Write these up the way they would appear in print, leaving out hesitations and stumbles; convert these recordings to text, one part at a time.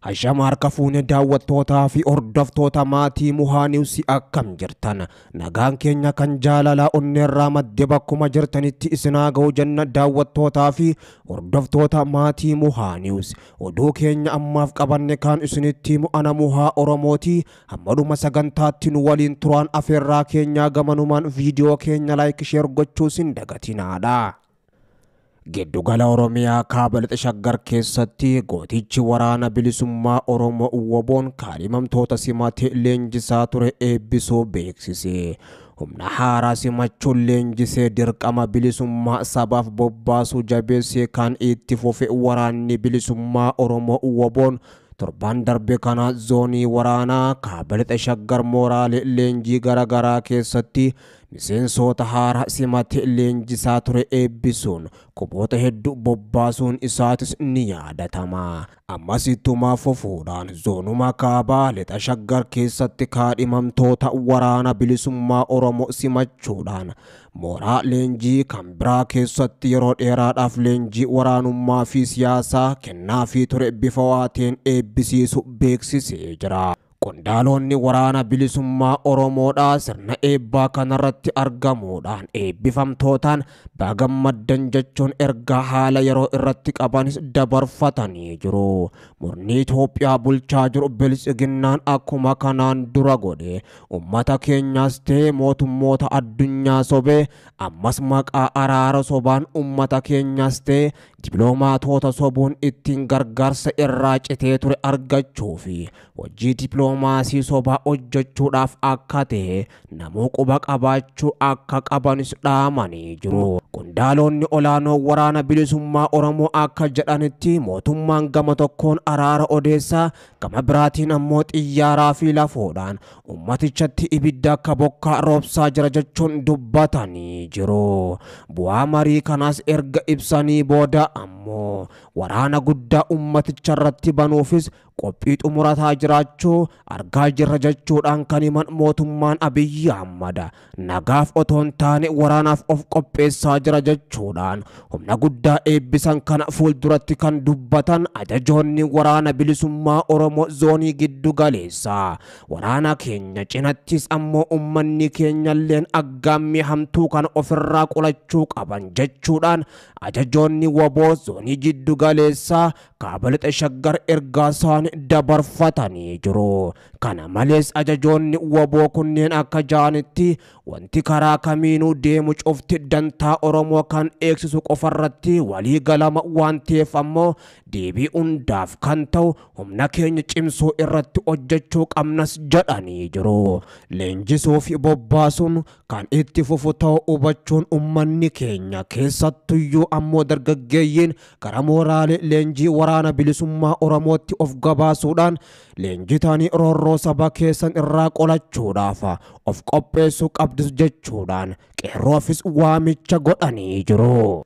Ashama harka fuune daawwattootaa fi hordoftoota maatii Muhaa Niwus akkam jirtan. Nagaan keenya kan jaalalaa onneerraa madde bakkuma jirtanitti isinaa ga'u jenna daawwattootaa fi hordoftoota maatii Muhaa Niwus. Oduu keenya ammaaf qabanne kan isinitti himu ana Muhaa Oromooti. Hammadhuma sagantaatti nu waliin turaan afeerraa keenya gamanumaan viidiyoo keenya like share gochuu sin dagatinaadha. Giddugala Oromiyaa kaaba lixa Shaggar keessatti gootichi waraana bilisummaa Oromoo Uwwaboon kaadhimamtoota simatee leenjisaa ture eebbisuu beeksise. Humna haaraa simachuun leenjisee dirqama bilisummaa sabaaf bobbaasuu jabeessee kan itti fufe waraanni bilisummaa Oromoo Uwwaboon torban darbe kana zoonii waraanaa kaaba lixa Shaggar mooraalee leenjii garaagaraa keessatti miseensota haaraa simatee leenjisaa ture eebbisuun quboota hedduu bobbaasuun isaatis ni yaadatama. Ammas ittuma fufuudhaan zoonuma kaaba lixa Shaggar keessatti kaadhimamtoota waraana bilisummaa Oromoo simachuudhaan mooraa leenjii kan biraa keessatti yeroo dheeraadhaaf leenjii waraanummaa fi siyaasaa kennaafii ture bifa waateen eebbisiisu beeksisee jira. Qondaalonni waraana bilisummaa Oromoodhaa sirna eebbaa kanarratti argamuudhaan eebbifamtootaan bagammaddan jechuun ergaa haala yeroo irratti qabanis dabarfatanii jiru. Murni Itoophiyaa bulchaa jiru bilisiginnaan akkuma kanaan dura godhe ummata keenyaas ta'e mootummoota addunyaa sobee ammas maqaa araara sobaan ummata keenyaas ta'e dippiloomaatota sobuun ittiin gargaarsa irraa citee ture argachuu fi hojii dippiloomaasii sobaa hojjechuudhaaf akka ta'e namuu quba qabaachuu akka qabanis dhaamanii jiru. Qondaalonni olaanoo waraana bilisummaa Oromoo akka jedhanitti mootummaan gama tokkoon araara odeessaa gama biraatiin ammoo xiyyaaraa fi lafoodhaan ummatichatti ibidda akka bokkaa roobsaa jira jechuun dubbatanii jiru. Bu'aa marii kanaas erga ibsanii booda ammoo waraana guddaa ummaticharratti banuufis qophii xumurataa jiraachuu argaa jirra jechuudhaan kan himan mootummaan Abiyyi Ahmad nagaaf otoo hin taane waraanaaf of qopheessaa jira jechuudhaan humna guddaa eebbisan kana fuulduratti kan dubbatan ajajoonni waraana bilisummaa Oromoo zoonii giddu galeessaa. Waraana keenya cinattis ammoo ummanni keenyalleen aggaammii hamtuu kana ofirraa qolachuu qaban jechuudhaan ajajoonni waboo zoonii giddu galeessaa kaaba lixa Shaggar ergaa isaanii dabarfatanii jiru. Kana malees ajajoonni waboo kunneen akka jaanitti wanti karaa kamiinuu deemu cufti dantaa Oromoo kan eegsisu qofarratti walii galama waan ta'eef ammoo deebii hundaaf kan ta'u humna keenya cimsuu irratti hojjechuu qabnas jedhanii jiru. Leenjisuu fi bobbaasuun kan itti fufu ta'uu hubachuun ummanni keenya keessattuyyuu ammoo dargaggeeyyiin gara mooraalee leenjii waraana bilisummaa Oromootti of gabaasuudhaan leenjitanii roorroo saba keessan irraa qolachuudhaaf of qopheessuu qabdus jechuudhaan qeerroofis waamicha godhanii jiru.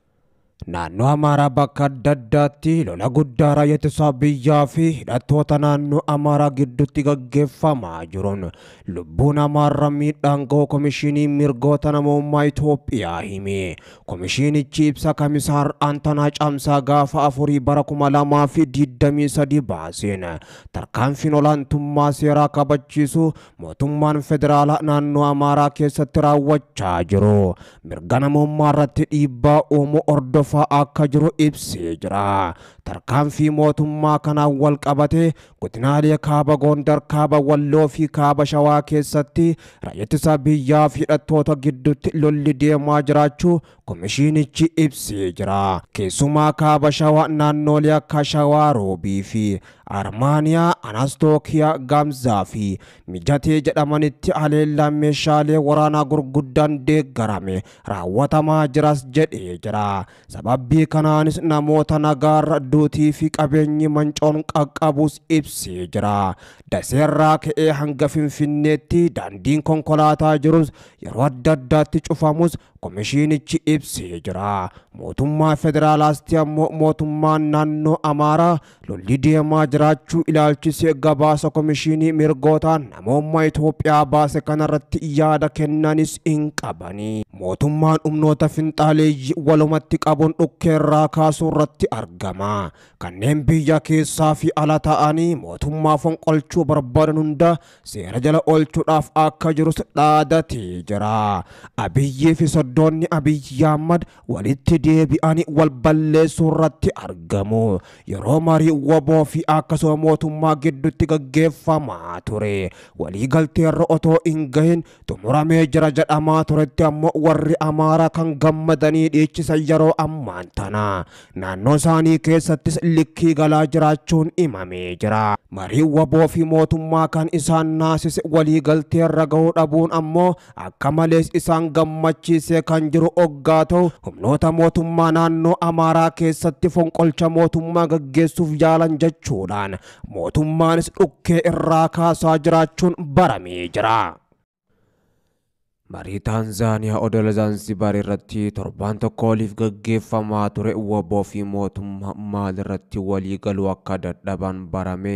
Naannoo Amaaraa bakka adda addaatti lola guddaa raayyaa ittisa biyyaa fi hidhattoota naannoo Amaaraa gidduutti gaggeeffamaa jiruun lubbuun Amaaraa miidhaan ga'u komishinii mirgoota namummaa Itoophiyaa hime. Komishinichi ibsa Kamisaar Antanaa Caamsaa gaafa 4 bara 2023 baaseen tarkaanfiin olaantummaa seeraa kabachiisu mootummaan federaalaa naannoo Amaaraa keessatti raawwachaa jiru mirga namummaa irratti dhiibbaa uumuu hordofaa akka jiru ibsee jira. Tarkaanfii mootummaa kanaan wal qabate godinaalee kaaba Gondar, kaaba Walloo fi kaaba Shawaa keessatti raayyaa ittisa biyyaa fi hidhattoota gidduutti lolli deemaa jiraachuu komishinichi ibsee jira. Keessumaa kaaba Shawaa naannoolee akka Shawaa Roobii fi Armaaniyaa, Anastookiyaa, Gamzaa fi Mijatee jedhamanitti haleellaan meeshaalee waraanaa gurguddaan deeggarame raawwatamaa jiras jedhee jira. Sababbii kanaanis namoota nagaarra duutii fi qabeenyi mancoon qaqqabus ibsee jira. Daseerraa ka'ee hanga Finfinneetti daandiin konkolaataa jirus yeroo adda addaatti cufamus komishinichi ibsee jira. Mootummaa federaalaatti ammoo mootummaan naannoo Amaaraa lolli deemaa jiraachuu ilaalchisee gabaasa komishinii mirgoota namummaa Itoophiyaa baase kanarratti yaada kennanis hin qabani. Mootummaan humnoota finxaaleeyyii walumatti qabuun dhukkeerraa kaasuu irratti argama. Kanneen biyya keessaa fi ala ta'anii mootummaa fonqolchuu barbaadan hunda seera jala oolchuudhaaf akka jirus dhaadatee jira. Abiyyii fi soddoonni Abiyyi Ahmad walitti deebi'anii wal balleessuu irratti argamu. Yeroo marii waboo fi akkasuma mootummaa gidduutti gaggeeffamaa ture. Waliigalteerra otoo hin gahin xumuramee jira jedhamaa turetti ammoo warri Amaaraa kan gammadanii dhiichisan yeroo ammaan tana naannoo isaanii keessattis likkii galaa jiraachuun himamee jira. Marii waboo fi mootummaa kan isaan naasise waliigalteerra gahuu dhabuun ammoo akka malees isaan gammachiisee kan jiru oggaa ta'u humnoota mootummaa naannoo Amaaraa keessatti fonqolcha mootummaa gaggeessuuf yaalan jechuudhaan mootummaanis dhukkee irraa kaasaa jiraachuun baramee jira. Marii Taanzaaniyaa odola Zanzibar irratti torbaan tokko oliif gaggeeffamaa ture waboo fi mootummaa maalirratti walii galuu akka dadhaban barame.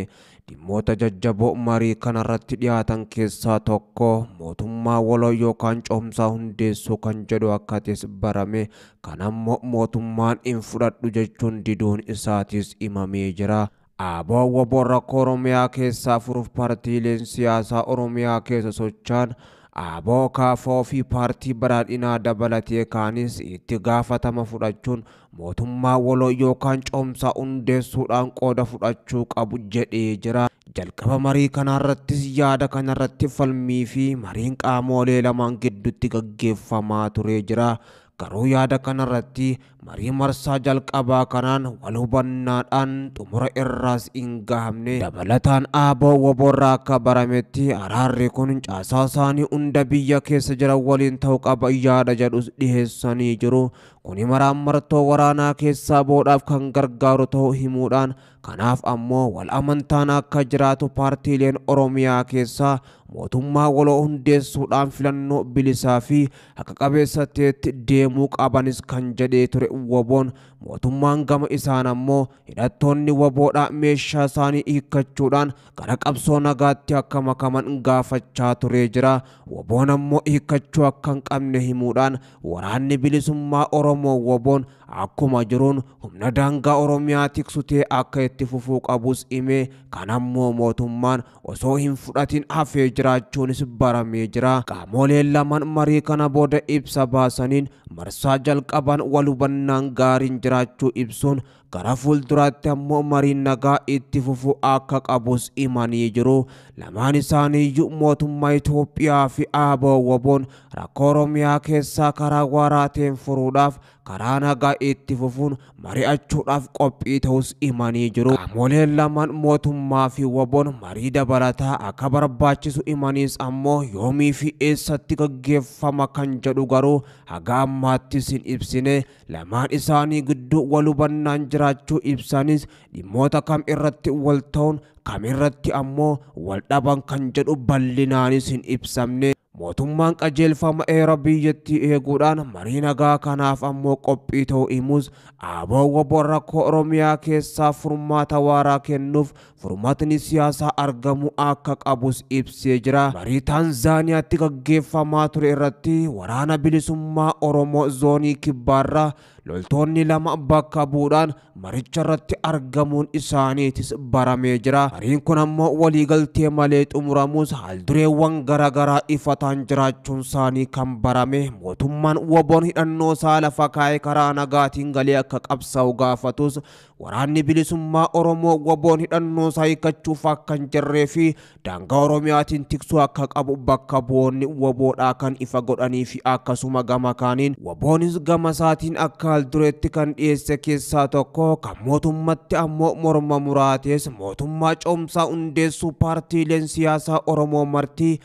Dhimmoota jajjaboo marii kanarratti dhiyaatan keessaa tokko mootummaa waloo yookaan coomsaa hundeessuu kan jedhu akka ta'es barame. Kan ammoo mootummaan hin fudhadhu jechuun diduun isaatis himamee jira. Aboo waboo rakkoo Oromiyaa keessaa furuuf paartiileen siyaasaa Oromiyaa keessa socho'an aboo kaafoo fi paartii badhaadhinaa dabalatee kaanis itti gaafatama fudhachuun mootummaa waloo yookaan coomsaa hundeessuudhaan qooda fudhachuu qabu jedhee jira. Jalqaba marii kanarrattis yaada kanarratti falmii fi mariin qaamolee lamaan gidduutti gaggeeffamaa ture jira. Garuu yaada kanarratti marii marsaa jalqabaa kanaan wal hubannaadhaan xumura irraas hin gahamne. Dabalataan aboo waboorraa akka barametti araarri kun caasaa isaanii hunda biyya keessa jiran waliin ta'uu qaba yaada jedhus dhiheessanii jiru. Kuni maraan martoo waraanaa keessaa boodhaaf kan gargaaru ta'uu himuudhaan kanaaf ammoo wal amantaan akka jiraatu paartiileen Oromiyaa keessaa mootummaa waloo hundeessuudhaan filannoo bilisaa fi haqa qabeessa ta'etti deemuu qabanis kan jedhee ture waboon. Mootummaan gama isaan ammoo hidhattoonni waboodhaa meeshaa isaanii hiikkachuudhaan gara qabsoo nagaatti akka makaman gaafachaa ture jira. Waboon ammoo hiikkachuu akka hin qabne himuudhaan waraanni bilisummaa Oromoo waboon akkuma jiruun humna daangaa Oromiyaa tiksu ta'e akka itti fufuu qabus hime. Kan ammoo mootummaan osoo hin fudhatin hafee jiraachuunis baramee jira. Qaamoleen lamaan marii kana booda ibsa baasaniin marsaa jalqaban wal hubannaan gaariin jiraachuu ibsuun gara fuulduraatti ammoo mariin nagaa itti fufuu akka qabus himanii jiru. Lamaan isaaniiyyuu mootummaa Itoophiyaa fi aboo waboon rakkoo Oromiyaa keessaa karaa waaraa ta'een furuudhaaf karaa nagaa itti fufuun mari'achuudhaaf qophii ta'us himanii jiru. Qaamoleen lamaan mootummaa fi waboon marii dabalataa akka barbaachisu himaniis ammoo yoomii fi eessatti gaggeeffama kan jedhu garuu haga ammaattis hin ibsine. Lamaan isaanii gidduu wal hubannaan jiraachuu ibsanis dhimmoota kam irratti wal ta'uun kam irratti ammoo wal dhaban kan jedhu bal'inaanis hin ibsamne. Mootummaan qajeelfama heera biyyattii eeguudhaan marii nagaa kanaaf ammoo qophii ta'uu himus aboo waboon rakkoo Oromiyaa keessaa furmaata waaraa kennuuf furmaatni siyaasaa argamu akka qabus ibsee jira. Marii Taanzaaniyaatti gaggeeffamaa ture irratti waraana bilisummaa Oromoo zoonii kibbaarraa loltoonni lama bakka bu'uudhaan maricha irratti argamuun isaaniitis baramee jira. Mariin kun ammoo waliigaltee malee xumuramus haaldureewwan garaagaraa ifataan jiraachuun isaanii kan barame. Mootummaan waboon hidhannoo isaa lafa kaa'ee karaa nagaatiin galee akka qabsaa'u gaafatus waraanni bilisummaa Oromoo waboon hidhannoo isaa hiikkachuuf akka hin jirree fi daangaa Oromiyaatiin tiksuu akka qabu bakka bu'oonni waboodhaa kan ifa godhanii fi akkasuma gama kaaniin waboonis gama isaatiin akka haaldureetti kan dhiyeesse keessaa tokko kan mootummatti ammoo morma muraatees mootummaa coomsaa hundeessuu paartiileen siyaasaa Oromoo martii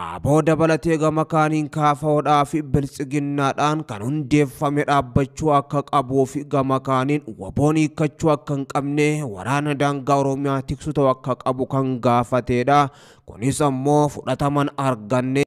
aboo dabalatee gama kaaniin kaafaadhaa fi biltsiginnaadhaan kan hundeeffame dhaabbachuu akka qabuu fi gama kaaniin waboon hiikkachuu akka hin qabne waraana daangaa Oromiyaa tiksu ta'uu akka qabu kan gaafateedha. Kunis ammoo fudhataman arganne.